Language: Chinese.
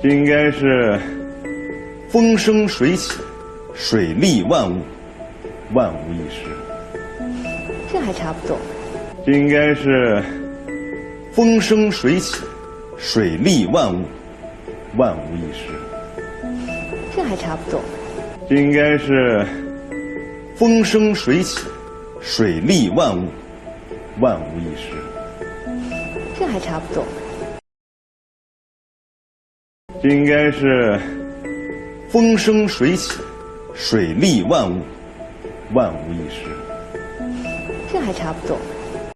这应该是风生水起，水利万物，万无一失。这还差不多。这应该是风生水起，水利万物，万无一失。这还差不多。这应该是风生水起，水利万物，万无一失。这还差不多。这应该是风生水起，水利万物，万无一失。这还差不多。